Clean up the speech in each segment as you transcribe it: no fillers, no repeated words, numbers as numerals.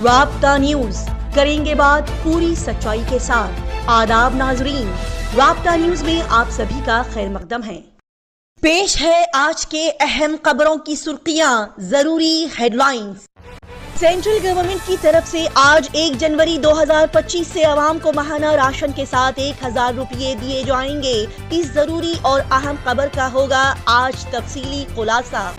رابطہ نیوز کریں گے بات پوری سچائی کے ساتھ۔ آداب ناظرین، رابطہ نیوز میں آپ سبھی کا خیر مقدم ہے۔ پیش ہے آج کے اہم خبروں کی سرخیاں، ضروری ہیڈ لائنز۔ سینٹرل گورنمنٹ کی طرف سے آج 1 جنوری 2025 سے عوام کو ماہانہ راشن کے ساتھ 1000 روپے دیے جائیں گے۔ اس ضروری اور اہم خبر کا ہوگا آج تفصیلی خلاصہ۔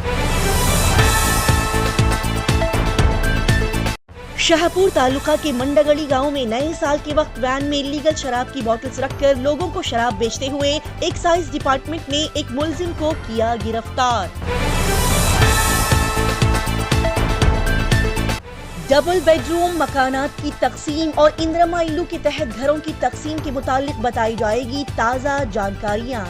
شاہپور تعلقہ کے منڈگڑی گاؤں میں نئے سال کے وقت وین میں لیگل شراب کی بوٹلز رکھ کر لوگوں کو شراب بیچتے ہوئے ایکسائز ڈپارٹمنٹ نے ایک ملزم کو کیا گرفتار۔ ڈبل بیڈ روم مکانات کی تقسیم اور اندرما الو کے تحت گھروں کی تقسیم کے متعلق بتائی جائے گی تازہ جانکاریاں۔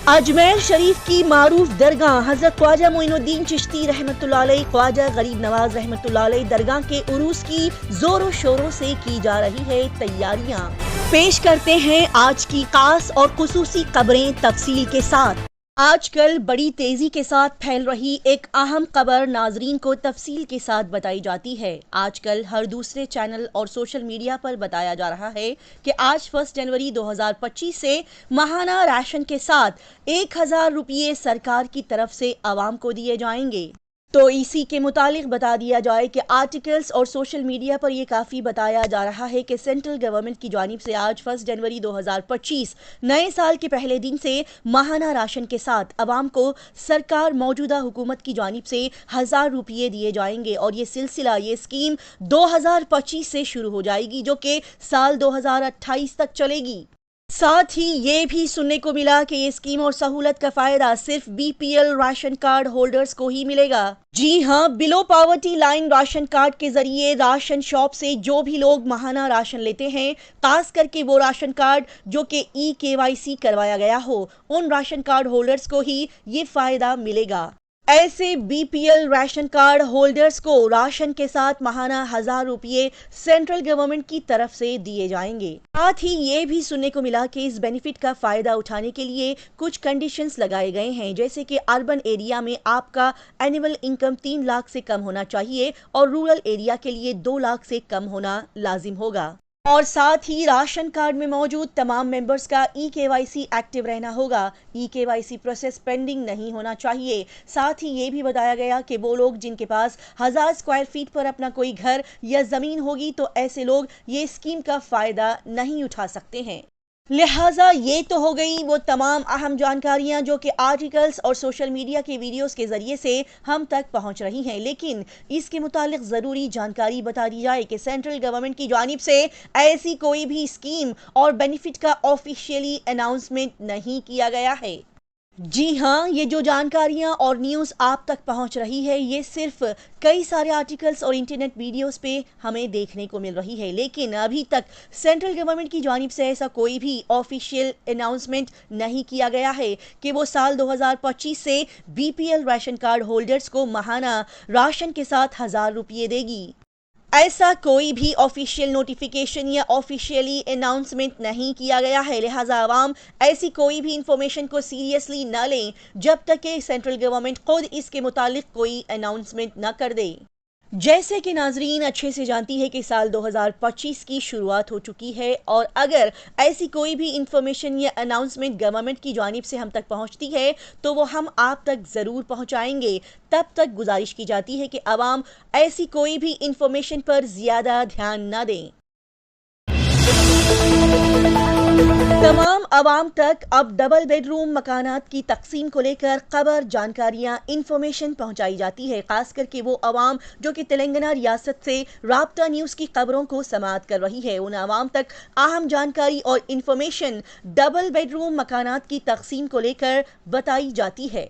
اجمیر شریف کی معروف درگاہ حضرت خواجہ معین الدین چشتی رحمۃ اللہ علیہ خواجہ غریب نواز رحمۃ اللہ علیہ درگاہ کے عروس کی زور و شوروں سے کی جا رہی ہے تیاریاں۔ پیش کرتے ہیں آج کی خاص اور خصوصی خبریں تفصیل کے ساتھ۔ آج کل بڑی تیزی کے ساتھ پھیل رہی ایک اہم خبر ناظرین کو تفصیل کے ساتھ بتائی جاتی ہے۔ آج کل ہر دوسرے چینل اور سوشل میڈیا پر بتایا جا رہا ہے کہ آج 1 جنوری 2025 سے ماہانہ راشن کے ساتھ 1000 روپے سرکار کی طرف سے عوام کو دیے جائیں گے۔ تو اسی کے متعلق بتا دیا جائے کہ آرٹیکلز اور سوشل میڈیا پر یہ کافی بتایا جا رہا ہے کہ سینٹرل گورنمنٹ کی جانب سے آج 1 جنوری 2025 نئے سال کے پہلے دن سے ماہانہ راشن کے ساتھ عوام کو سرکار موجودہ حکومت کی جانب سے 1000 روپے دیے جائیں گے، اور یہ سلسلہ، یہ اسکیم 2025 سے شروع ہو جائے گی جو کہ سال 2028 تک چلے گی۔ ساتھ ہی یہ بھی سننے کو ملا کہ یہ اسکیم اور سہولت کا فائدہ صرف BPL راشن کارڈ ہولڈرز کو ہی ملے گا۔ جی ہاں، بلو پاورٹی لائن راشن کارڈ کے ذریعے راشن شاپ سے جو بھی لوگ ماہانہ راشن لیتے ہیں، خاص کر کے وہ راشن کارڈ جو کہ EKYC کروایا گیا ہو، ان راشن کارڈ ہولڈرز کو ہی یہ فائدہ ملے گا۔ ایسے BPL راشن کارڈ ہولڈرز کو راشن کے ساتھ ماہانہ 1000 روپے سینٹرل گورنمنٹ کی طرف سے دیے جائیں گے۔ ساتھ ہی یہ بھی سننے کو ملا کہ اس بینیفٹ کا فائدہ اٹھانے کے لیے کچھ کنڈیشنز لگائے گئے ہیں، جیسے کہ اربن ایریا میں آپ کا اینول انکم 3 لاکھ سے کم ہونا چاہیے اور رورل ایریا کے لیے 2 لاکھ سے کم ہونا لازم ہوگا، اور ساتھ ہی راشن کارڈ میں موجود تمام ممبرز کا EKYC ایکٹیو رہنا ہوگا۔ EKYC پروسیس پینڈنگ نہیں ہونا چاہیے۔ ساتھ ہی یہ بھی بتایا گیا کہ وہ لوگ جن کے پاس 1000 اسکوائر فیٹ پر اپنا کوئی گھر یا زمین ہوگی تو ایسے لوگ یہ اسکیم کا فائدہ نہیں اٹھا سکتے ہیں۔ لہٰذا یہ تو ہو گئی وہ تمام اہم جانکاریاں جو کہ آرٹیکلز اور سوشل میڈیا کے ویڈیوز کے ذریعے سے ہم تک پہنچ رہی ہیں، لیکن اس کے متعلق ضروری جانکاری بتا دی جائے کہ سینٹرل گورنمنٹ کی جانب سے ایسی کوئی بھی اسکیم اور بینیفٹ کا آفیشیلی اناؤنسمنٹ نہیں کیا گیا ہے۔ جی ہاں، یہ جو جانکاریاں اور نیوز آپ تک پہنچ رہی ہے، یہ صرف کئی سارے آرٹیکلز اور انٹرنیٹ ویڈیوز پہ ہمیں دیکھنے کو مل رہی ہے، لیکن ابھی تک سینٹرل گورنمنٹ کی جانب سے ایسا کوئی بھی آفیشیل اناؤنسمنٹ نہیں کیا گیا ہے کہ وہ سال 2025 سے BPL راشن کارڈ ہولڈرز کو ماہانہ راشن کے ساتھ 1000 روپے دے گی۔ ایسا کوئی بھی آفیشیل نوٹیفیکیشن یا آفیشیلی اناؤنسمنٹ نہیں کیا گیا ہے، لہٰذا عوام ایسی کوئی بھی انفارمیشن کو سیریسلی نہ لیں جب تک کہ سینٹرل گورنمنٹ خود اس کے متعلق کوئی اناؤنسمنٹ نہ کر دے۔ جیسے کہ ناظرین اچھے سے جانتی ہے کہ سال 2025 کی شروعات ہو چکی ہے، اور اگر ایسی کوئی بھی انفارمیشن یا اناؤنسمنٹ گورنمنٹ کی جانب سے ہم تک پہنچتی ہے تو وہ ہم آپ تک ضرور پہنچائیں گے۔ تب تک گزارش کی جاتی ہے کہ عوام ایسی کوئی بھی انفارمیشن پر زیادہ دھیان نہ دیں۔ تمام عوام تک اب ڈبل بیڈ روم مکانات کی تقسیم کو لے کر خبر، جانکاریاں، انفارمیشن پہنچائی جاتی ہے، خاص کر کے وہ عوام جو کہ تلنگانہ ریاست سے رابطہ نیوز کی خبروں کو سماعت کر رہی ہے۔ ان عوام تک اہم جانکاری اور انفارمیشن ڈبل بیڈ روم مکانات کی تقسیم کو لے کر بتائی جاتی ہے۔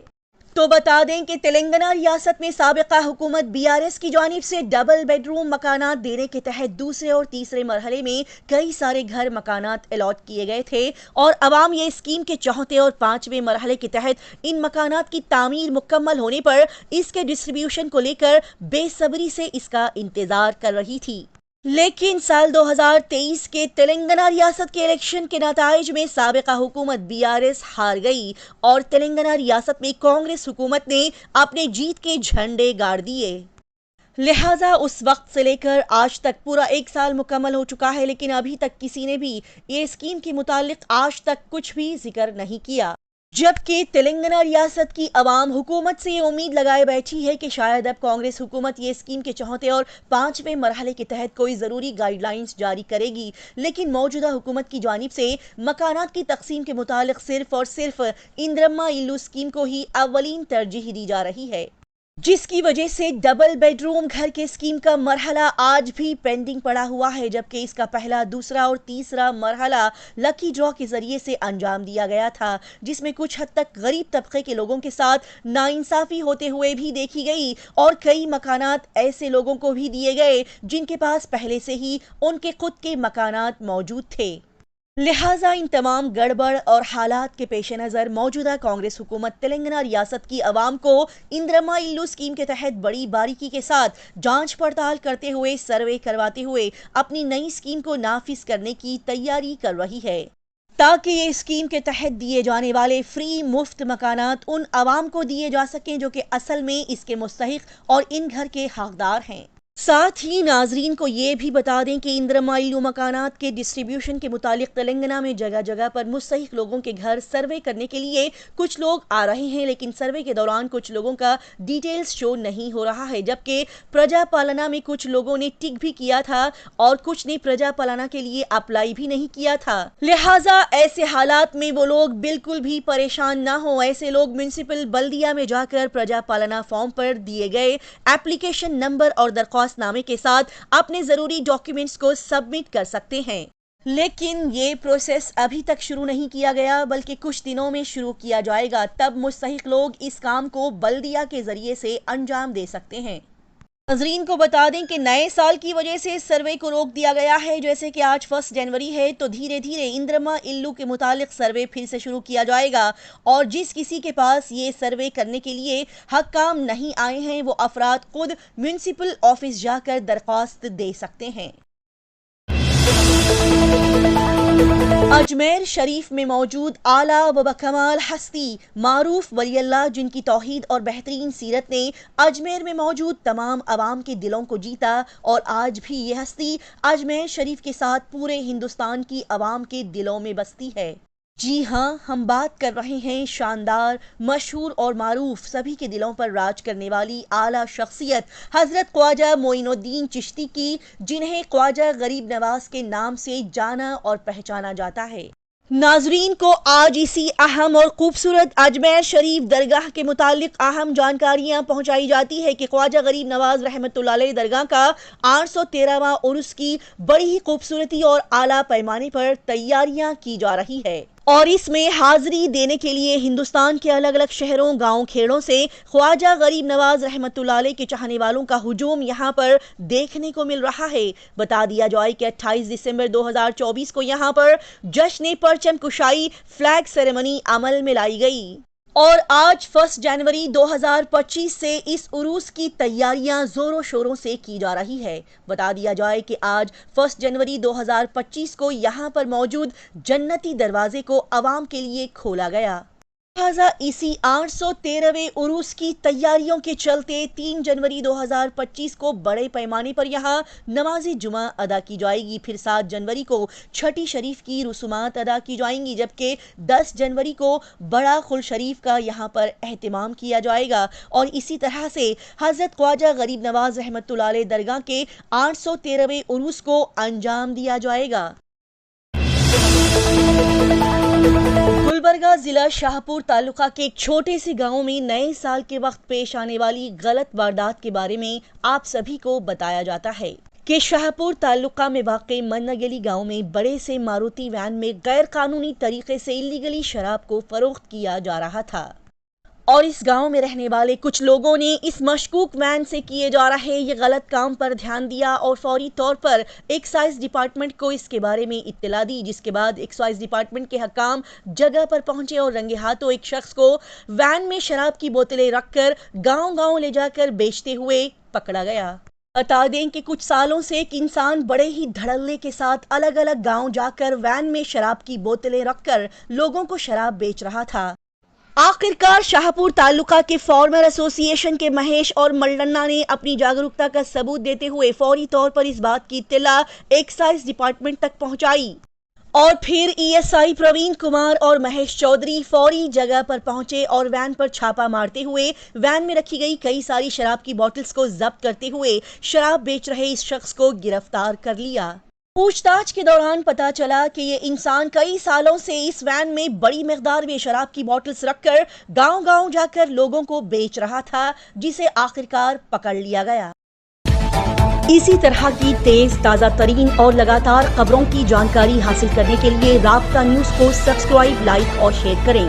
تو بتا دیں کہ تلنگانہ ریاست میں سابقہ حکومت BRS کی جانب سے ڈبل بیڈ روم مکانات دینے کے تحت دوسرے اور تیسرے مرحلے میں کئی سارے گھر مکانات الاٹ کیے گئے تھے، اور عوام یہ اسکیم کے چوتھے اور 5ویں مرحلے کے تحت ان مکانات کی تعمیر مکمل ہونے پر اس کے ڈسٹریبیوشن کو لے کر بے صبری سے اس کا انتظار کر رہی تھی۔ لیکن سال 2023 کے تلنگانہ ریاست کے الیکشن کے نتائج میں سابقہ حکومت BRS ہار گئی اور تلنگانہ ریاست میں کانگریس حکومت نے اپنے جیت کے جھنڈے گاڑ دیے۔ لہٰذا اس وقت سے لے کر آج تک پورا 1 سال مکمل ہو چکا ہے، لیکن ابھی تک کسی نے بھی یہ اسکیم کے متعلق آج تک کچھ بھی ذکر نہیں کیا، جبکہ تلنگانہ ریاست کی عوام حکومت سے یہ امید لگائے بیٹھی ہے کہ شاید اب کانگریس حکومت یہ اسکیم کے چوتھے اور 5ویں مرحلے کے تحت کوئی ضروری گائیڈ لائنز جاری کرے گی، لیکن موجودہ حکومت کی جانب سے مکانات کی تقسیم کے متعلق صرف اور صرف اندرما الو اسکیم کو ہی اولین ترجیح دی جا رہی ہے، جس کی وجہ سے ڈبل بیڈ روم گھر کے اسکیم کا مرحلہ آج بھی پینڈنگ پڑا ہوا ہے، جبکہ اس کا پہلا، دوسرا اور تیسرا مرحلہ لکی ڈرا کے ذریعے سے انجام دیا گیا تھا، جس میں کچھ حد تک غریب طبقے کے لوگوں کے ساتھ ناانصافی ہوتے ہوئے بھی دیکھی گئی اور کئی مکانات ایسے لوگوں کو بھی دیے گئے جن کے پاس پہلے سے ہی ان کے خود کے مکانات موجود تھے۔ لہٰذا ان تمام گڑبڑ اور حالات کے پیش نظر موجودہ کانگریس حکومت تلنگانہ ریاست کی عوام کو اندرما الو اسکیم کے تحت بڑی باریکی کے ساتھ جانچ پڑتال کرتے ہوئے، سروے کرواتے ہوئے اپنی نئی اسکیم کو نافذ کرنے کی تیاری کر رہی ہے، تاکہ یہ اسکیم کے تحت دیے جانے والے فری مفت مکانات ان عوام کو دیے جا سکیں جو کہ اصل میں اس کے مستحق اور ان گھر کے حقدار ہیں۔ ساتھ ہی ناظرین کو یہ بھی بتا دیں کہ اندرما الو مکانات کے ڈسٹریبیوشن کے متعلق تلنگانہ میں جگہ جگہ پر مستحق لوگوں کے گھر سروے کرنے کے لیے کچھ لوگ آ رہے ہیں، لیکن سروے کے دوران کچھ لوگوں کا ڈیٹیلز شو نہیں ہو رہا ہے، جبکہ پرجا پالنا میں کچھ لوگوں نے ٹک بھی کیا تھا اور کچھ نے پرجا پالنا کے لیے اپلائی بھی نہیں کیا تھا۔ لہٰذا ایسے حالات میں وہ لوگ بالکل بھی پریشان نہ ہوں، ایسے لوگ میونسپل بلدیہ میں جا کر پرجا پالنا فارم پر دیے گئے اپلیکیشن نمبر اور درخواست نامے کے ساتھ اپنے ضروری ڈاکیومنٹس کو سبمٹ کر سکتے ہیں، لیکن یہ پروسیس ابھی تک شروع نہیں کیا گیا بلکہ کچھ دنوں میں شروع کیا جائے گا، تب مستحق لوگ اس کام کو بلدیہ کے ذریعے سے انجام دے سکتے ہیں۔ ناظرین کو بتا دیں کہ نئے سال کی وجہ سے سروے کو روک دیا گیا ہے، جیسے کہ آج 1 جنوری ہے تو دھیرے دھیرے اندرما الو کے متعلق سروے پھر سے شروع کیا جائے گا، اور جس کسی کے پاس یہ سروے کرنے کے لیے حکام نہیں آئے ہیں وہ افراد خود میونسپل آفس جا کر درخواست دے سکتے ہیں۔ اجمیر شریف میں موجود اعلیٰ و بکمال ہستی معروف ولی اللہ جن کی توحید اور بہترین سیرت نے اجمیر میں موجود تمام عوام کے دلوں کو جیتا، اور آج بھی یہ ہستی اجمیر شریف کے ساتھ پورے ہندوستان کی عوام کے دلوں میں بستی ہے۔ جی ہاں، ہم بات کر رہے ہیں شاندار، مشہور اور معروف، سبھی کے دلوں پر راج کرنے والی اعلیٰ شخصیت حضرت خواجہ معین الدین چشتی کی، جنہیں خواجہ غریب نواز کے نام سے جانا اور پہچانا جاتا ہے۔ ناظرین کو آج اسی اہم اور خوبصورت اجمیر شریف درگاہ کے متعلق اہم جانکاریاں پہنچائی جاتی ہے کہ خواجہ غریب نواز رحمۃ اللہ علیہ درگاہ کا 813واں عرس کی بڑی ہی خوبصورتی اور اعلیٰ پیمانے پر تیاریاں کی جا رہی ہے، اور اس میں حاضری دینے کے لیے ہندوستان کے الگ الگ شہروں، گاؤں، کھیڑوں سے خواجہ غریب نواز رحمۃ اللہ علیہ کے چاہنے والوں کا ہجوم یہاں پر دیکھنے کو مل رہا ہے۔ بتا دیا جائے کہ 28 دسمبر 2024 کو یہاں پر جشن پرچم کشائی فلیگ سیریمنی عمل میں لائی گئی، اور آج 1 جنوری 2025 سے اس عروس کی تیاریاں زور و شوروں سے کی جا رہی ہے۔ بتا دیا جائے کہ آج 1 جنوری 2025 کو یہاں پر موجود جنتی دروازے کو عوام کے لیے کھولا گیا، لہٰذا اسی 813ویں عروس کی تیاریوں کے چلتے 3 جنوری 2025 کو بڑے پیمانے پر یہاں نماز جمعہ ادا کی جائے گی، پھر 7 جنوری کو چھٹی شریف کی رسومات ادا کی جائیں گی، جبکہ 10 جنوری کو بڑا خل شریف کا یہاں پر اہتمام کیا جائے گا، اور اسی طرح سے حضرت خواجہ غریب نواز رحمۃ اللہ علیہ درگاہ کے 813ویں عروس کو انجام دیا جائے گا۔ گلبرگہ ضلع شاہپور تعلقہ کے ایک چھوٹے سے گاؤں میں نئے سال کے وقت پیش آنے والی غلط واردات کے بارے میں آپ سبھی کو بتایا جاتا ہے کہ شاہپور تعلقہ میں واقع منگلی گاؤں میں بڑے سے ماروتی وین میں غیر قانونی طریقے سے اللیگلی شراب کو فروخت کیا جا رہا تھا، اور اس گاؤں میں رہنے والے کچھ لوگوں نے اس مشکوک وین سے کیے جا رہے یہ غلط کام پر دھیان دیا اور فوری طور پر ایکسائز ڈپارٹمنٹ کو اس کے بارے میں اطلاع دی، جس کے بعد ایکسائز ڈپارٹمنٹ کے حکام جگہ پر پہنچے اور رنگے ہاتھوں ایک شخص کو وین میں شراب کی بوتلیں رکھ کر گاؤں گاؤں لے جا کر بیچتے ہوئے پکڑا گیا۔ بتا دیں کہ کچھ سالوں سے ایک انسان بڑے ہی دھڑلے کے ساتھ الگ الگ گاؤں جا کر وین میں شراب کی بوتلیں رکھ کر لوگوں کو شراب بیچ رہا تھا۔ آخرکار شاہپور تعلقہ کے فارمر ایسوسی ایشن کے مہیش اور ملڈنا نے اپنی جاگرکتا کا ثبوت دیتے ہوئے فوری طور پر اس بات کی اطلاع ایکسائز ڈپارٹمنٹ تک پہنچائی اور پھر A S I Praveen Kumar اور مہیش چودھری فوری جگہ پر پہنچے اور وین پر چھاپا مارتے ہوئے وین میں رکھی گئی کئی ساری شراب کی بوٹلز کو ضبط کرتے ہوئے شراب بیچ رہے اس شخص کو گرفتار کر لیا۔ پوچھ تاچھ کے دوران پتا چلا کہ یہ انسان کئی سالوں سے اس وین میں بڑی مقدار میں شراب کی بوٹلز رکھ کر گاؤں گاؤں جا کر لوگوں کو بیچ رہا تھا، جسے آخرکار پکڑ لیا گیا۔ اسی طرح کی تیز تازہ ترین اور لگاتار خبروں کی جانکاری حاصل کرنے کے لیے رابطہ نیوز کو سبسکرائب، لائک اور شیئر کریں۔